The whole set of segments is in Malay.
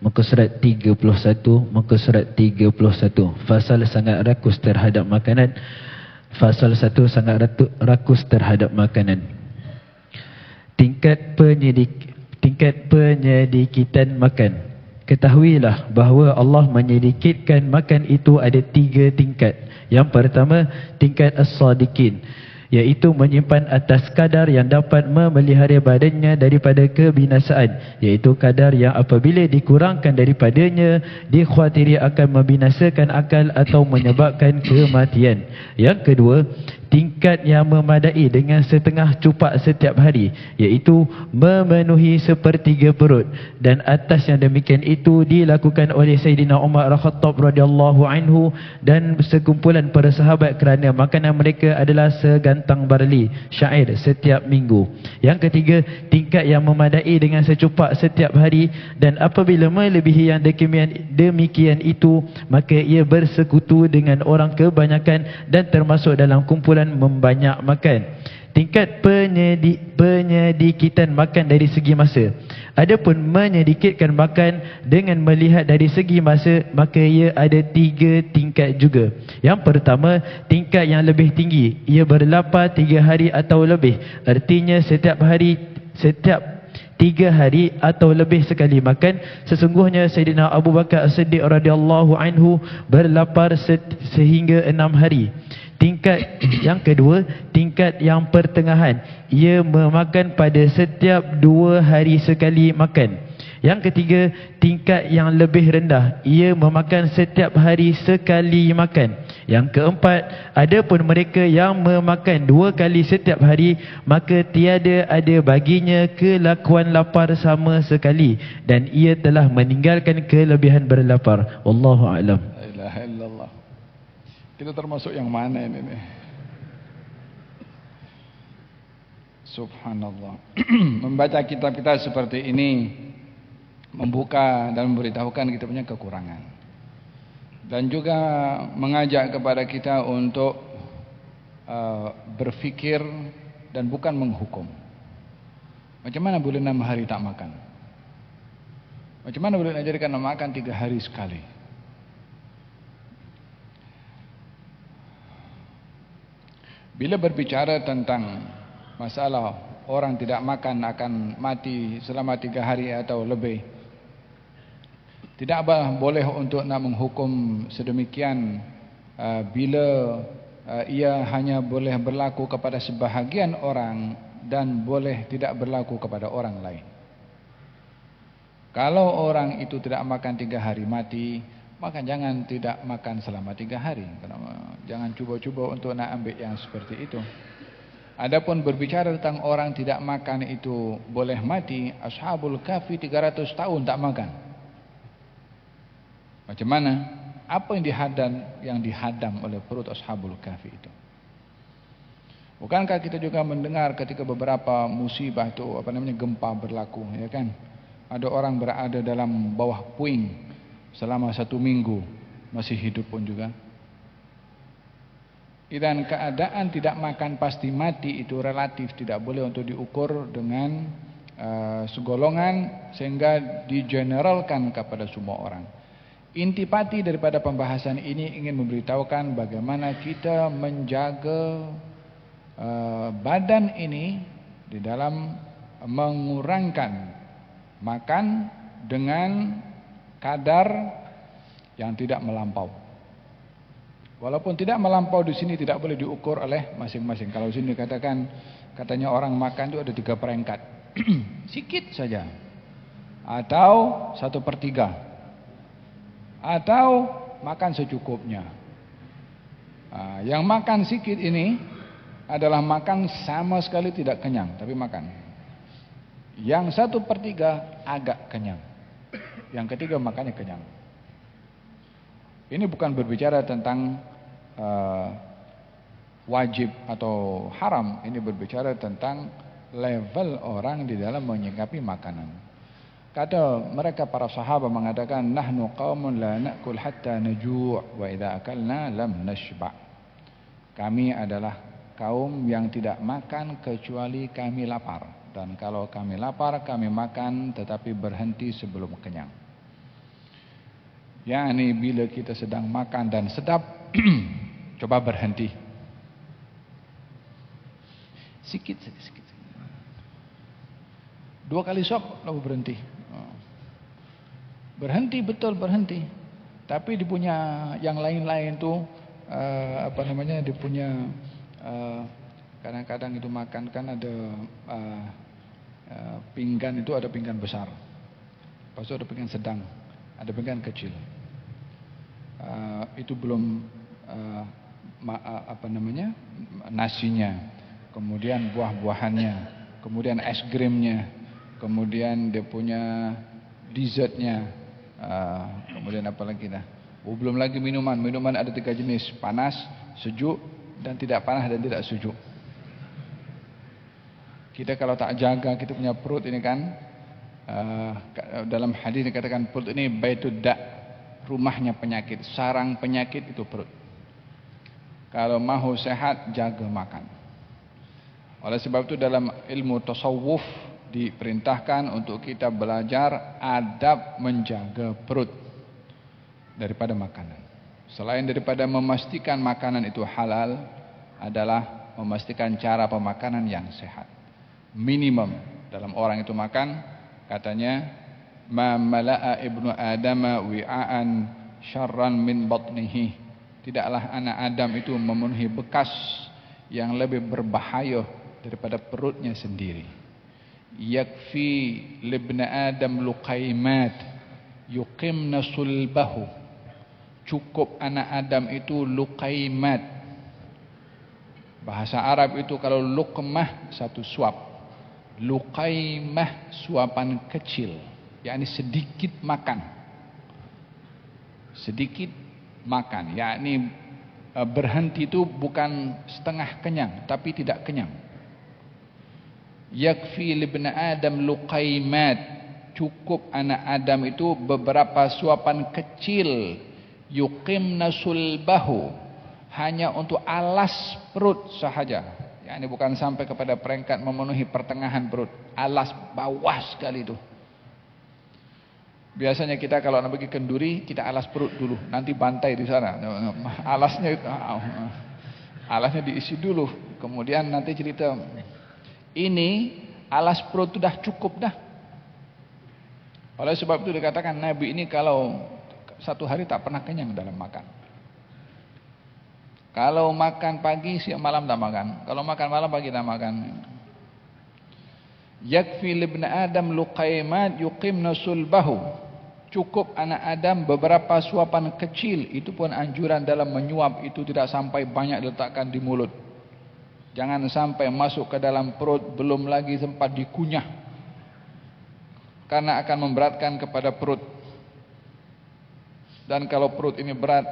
muka surat 31, muka surat 31. Fasal sangat rakus terhadap makanan. Fasal 1 sangat rakus terhadap makanan. Tingkat penyedikitan makan. Ketahuilah bahawa Allah menyedikitkan makan itu ada 3 tingkat. Yang pertama, tingkat as-sadiqin, iaitu menyimpan atas kadar yang dapat memelihara badannya daripada kebinasaan, iaitu kadar yang apabila dikurangkan daripadanya dikhawatiri akan membinasakan akal atau menyebabkan kematian. Yang kedua, tingkat yang memadai dengan setengah cupak setiap hari, iaitu memenuhi sepertiga perut, dan atas yang demikian itu dilakukan oleh Sayyidina Umar Al-Khattab radhiyallahu anhu dan sekumpulan para sahabat kerana makanan mereka adalah segantang barli syair setiap minggu. Yang ketiga, tingkat yang memadai dengan secupak setiap hari, dan apabila melebihi yang demikian itu, maka ia bersekutu dengan orang kebanyakan dan termasuk dalam kumpulan membanyak makan. Tingkat penyedikitan makan dari segi masa. Adapun menyedikitkan makan dengan melihat dari segi masa, maka ia ada 3 tingkat juga. Yang pertama, tingkat yang lebih tinggi, ia berlapar 3 hari atau lebih. Artinya setiap 3 hari atau lebih sekali makan. Sesungguhnya Sayyidina Abu Bakar As-Siddiq radhiyallahu anhu berlapar sehingga 6 hari. Tingkat yang kedua, tingkat yang pertengahan, ia memakan pada setiap 2 hari sekali makan. Yang ketiga, tingkat yang lebih rendah, ia memakan setiap hari sekali makan. Yang keempat, adapun mereka yang memakan 2 kali setiap hari, maka tiada ada baginya kelakuan lapar sama sekali, dan ia telah meninggalkan kelebihan berlapar. Wallahu a'lam. La ilaha illallah. Kita termasuk yang mana ini nih? Subhanallah. Membaca kitab kita seperti ini membuka dan memberitahukan kita punya kekurangan, dan juga mengajak kepada kita untuk berfikir dan bukan menghukum. Macam mana boleh 6 hari tak makan? Macam mana boleh ajarkan makan 3 hari sekali? Bila berbicara tentang masalah orang tidak makan akan mati selama 3 hari atau lebih, tidak boleh untuk nak menghukum sedemikian bila ia hanya boleh berlaku kepada sebahagian orang dan boleh tidak berlaku kepada orang lain. Kalau orang itu tidak makan 3 hari mati, maka jangan tidak makan selama 3 hari. Jangan cuba-cuba untuk nak ambil yang seperti itu. Adapun berbicara tentang orang tidak makan itu boleh mati, Ashabul Kahfi 300 tahun tak makan. Macam mana? Apa yang dihadam oleh perut Ashabul Kahfi itu? Bukankah kita juga mendengar ketika beberapa musibah itu, gempa berlaku, ya kan? Ada orang berada dalam bawah puing selama 1 minggu, masih hidup pun juga. Dan keadaan tidak makan pasti mati itu relatif, tidak boleh untuk diukur dengan segolongan sehingga digeneralkan kepada semua orang. Intipati daripada pembahasan ini ingin memberitahukan bagaimana kita menjaga badan ini di dalam mengurangkan makan dengan kadar yang tidak melampau. Walaupun tidak melampau di sini tidak boleh diukur oleh masing-masing. Kalau sini katanya orang makan itu ada 3 perengkat. Sikit saja. Atau 1/3. Atau makan secukupnya. Yang makan sikit ini adalah makan sama sekali tidak kenyang, tapi makan. Yang 1/3 agak kenyang. Yang ketiga makannya kenyang. Ini bukan berbicara tentang wajib atau haram. Ini berbicara tentang level orang di dalam menyikapi makanan. Kata mereka para sahabat mengatakan, nahnu qaumun la na'kul hatta naju' wa idza akalna lam nashba'. Kami adalah kaum yang tidak makan kecuali kami lapar, dan kalau kami lapar kami makan tetapi berhenti sebelum kenyang. yakni bila kita sedang makan dan sedap, coba berhenti. Sikit saja, sikit. 2 kali sok lalu berhenti. Berhenti, betul berhenti. Tapi dia punya yang lain-lain tu dia punya kadang-kadang itu makan kan ada pinggan, itu ada pinggan besar. Lepas itu ada pinggan sedang, ada pinggan kecil. Itu belum nasinya, kemudian buah-buahannya, kemudian es krimnya, kemudian dia punya dessertnya, kemudian apa lagi dah? Belum lagi minuman. Minuman ada 3 jenis: panas, sejuk, dan tidak panas dan tidak sejuk. Kita kalau tak jaga kita punya perut ini kan, dalam hadis dikatakan perut ini baitud da', rumahnya penyakit, sarang penyakit itu perut. Kalau mahu sehat, jaga makan. Oleh sebab itu dalam ilmu tasawuf diperintahkan untuk kita belajar adab menjaga perut daripada makanan. Selain daripada memastikan makanan itu halal, adalah memastikan cara pemakanan yang sehat. Minimum dalam orang itu makan, katanya, ma mala'a ibnu adama wi'aan syarran min batnihi. Tidaklah anak Adam itu memenuhi bekas yang lebih berbahaya daripada perutnya sendiri. Yakfi libna Adam luqaimat yuqimna sulbahu. Cukup anak Adam itu luqaimat. Bahasa Arab itu kalau luqmah satu suap, luqaimah suapan kecil, yakni sedikit makan. Sedikit makan, yakni berhenti itu bukan setengah kenyang, tapi tidak kenyang. Yakfi libna Adam luqaimat. Cukup anak Adam itu beberapa suapan kecil. Yuqimna sulbahu. Hanya untuk alas perut sahaja. Ini bukan sampai kepada peringkat memenuhi pertengahan perut. Alas bawah sekali itu. Biasanya kita kalau nak pergi kenduri, kita alas perut dulu. Nanti bantai di sana. Alasnya diisi dulu. Kemudian nanti cerita. Ini alas perut itu dah cukup dah. Oleh sebab itu dikatakan Nabi ini kalau 1 hari tak pernah kenyang dalam makan. Kalau makan pagi, siang malam tak makan. Kalau makan malam, pagi tak makan. Yakfi libna Adam luqaimat yuqimna sulbahu. Cukup anak Adam beberapa suapan kecil. Itu pun anjuran dalam menyuap itu tidak sampai banyak diletakkan di mulut. Jangan sampai masuk ke dalam perut, belum lagi sempat dikunyah. Karena akan memberatkan kepada perut. Dan kalau perut ini berat,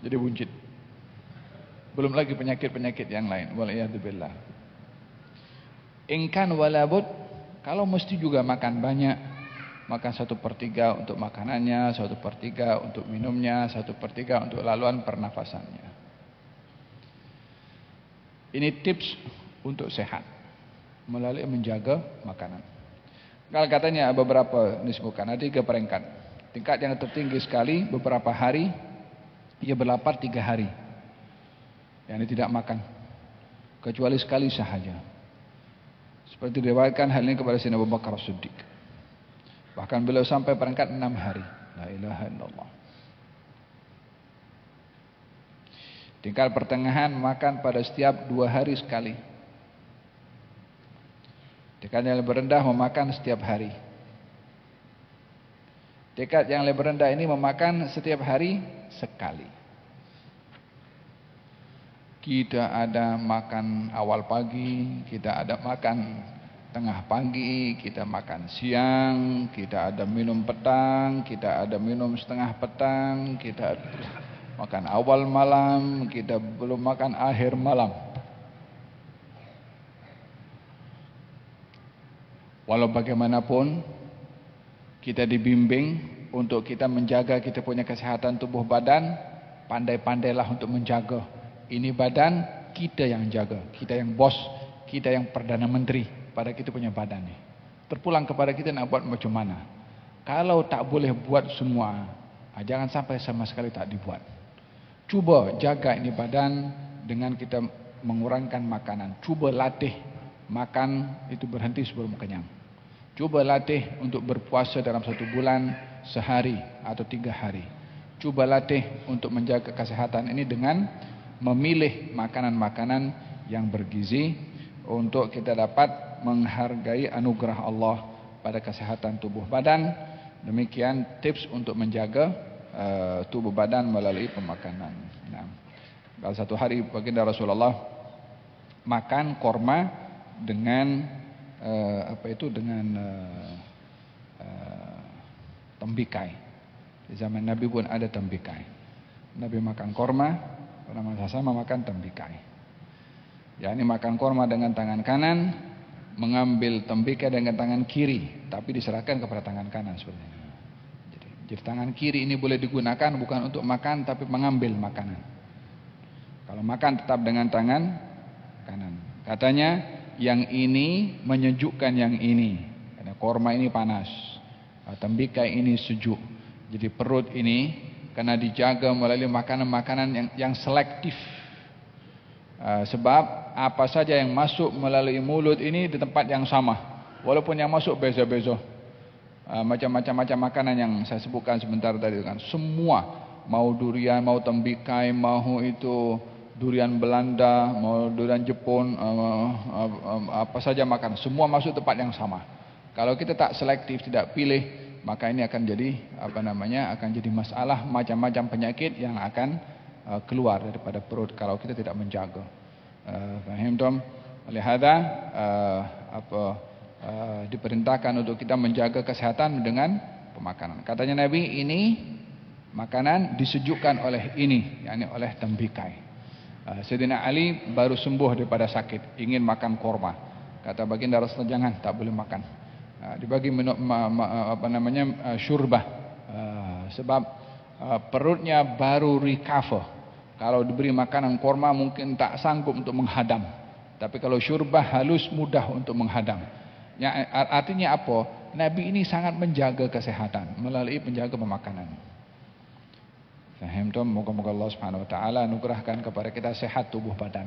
jadi buncit. Belum lagi penyakit-penyakit yang lain. Waliyadzubillah. Ingkan walabud, kalau mesti juga makan banyak. Makan 1/3 untuk makanannya, 1/3 untuk minumnya, 1/3 untuk laluan pernafasannya. Ini tips untuk sehat melalui menjaga makanan. Kalau katanya beberapa disebutkan ada 3 peringkat. Tingkat yang tertinggi sekali beberapa hari ia berlapar 3 hari. Yang tidak makan kecuali sekali sahaja. Seperti diriwayatkan hal ini kepada Sayyidina Abu Bakar As-Siddiq. Bahkan beliau sampai peringkat 6 hari. La ilaha illallah. Tingkat pertengahan makan pada setiap 2 hari sekali. Tingkat yang lebih rendah memakan setiap hari. Tingkat yang lebih rendah ini memakan setiap hari sekali. Kita ada makan awal pagi, kita ada makan tengah pagi, kita makan siang, kita ada minum petang, kita ada minum setengah petang, kita makan awal malam, kita belum makan akhir malam. Walau bagaimanapun kita dibimbing untuk kita menjaga kita punya kesehatan tubuh badan, pandai-pandailah untuk menjaga. Ini badan kita yang jaga, kita yang bos, kita yang perdana menteri pada kita punya badan ni. Terpulang kepada kita nak buat macam mana. Kalau tak boleh buat semua, Jangan sampai sama sekali tak dibuat. Cuba jaga ini badan dengan kita mengurangkan makanan. Cuba latih makan itu berhenti sebelum kenyang. Cuba latih untuk berpuasa dalam 1 bulan sehari atau 3 hari. Cuba latih untuk menjaga kesehatan ini dengan memilih makanan-makanan yang bergizi untuk kita dapat menghargai anugerah Allah pada kesehatan tubuh badan. Demikian tips untuk menjaga tubuh badan melalui pemakanan. Nah, kalau satu hari baginda Rasulullah makan korma dengan tembikai. Di zaman Nabi pun ada tembikai. Nabi makan korma, orang sama makan tembikai. Ya, ini makan korma dengan tangan kanan, mengambil tembikai dengan tangan kiri, tapi diserahkan kepada tangan kanan sebenarnya. Jadi tangan kiri ini boleh digunakan bukan untuk makan, tapi mengambil makanan. Kalau makan tetap dengan tangan kanan. Katanya yang ini menyejukkan yang ini. Karena korma ini panas, tembikai ini sejuk. Jadi perut ini karena dijaga melalui makanan-makanan yang selektif. Sebab apa saja yang masuk melalui mulut ini di tempat yang sama, walaupun yang masuk beza-beza. Macam-macam makanan yang saya sebutkan sebentar tadi kan, semua, mau durian, mau tembikai, mau itu durian Belanda, mau durian Jepun, apa saja makanan, semua masuk tempat yang sama. Kalau kita tak selektif, tidak pilih, maka ini akan jadi akan jadi masalah, macam-macam penyakit yang akan keluar daripada perut kalau kita tidak menjaga. Faham tom? Oleh hadza diperintahkan untuk kita menjaga kesehatan dengan pemakanan. Katanya Nabi, ini makanan disejukkan oleh ini, yakni oleh tembikai. Sayyidina Ali baru sembuh daripada sakit, ingin makan korma. Kata baginda Rasulullah, jangan, tak boleh makan. Dibagi minum syurbah, sebab perutnya baru recover. Kalau diberi makanan korma mungkin tak sanggup untuk menghadam, tapi kalau syurbah halus, mudah untuk menghadam. Artinya apa? Nabi ini sangat menjaga kesehatan melalui penjaga pemakanan. Faham tu? Moga-moga Allah Subhanahu Wa Taala anugerahkan kepada kita sehat tubuh badan.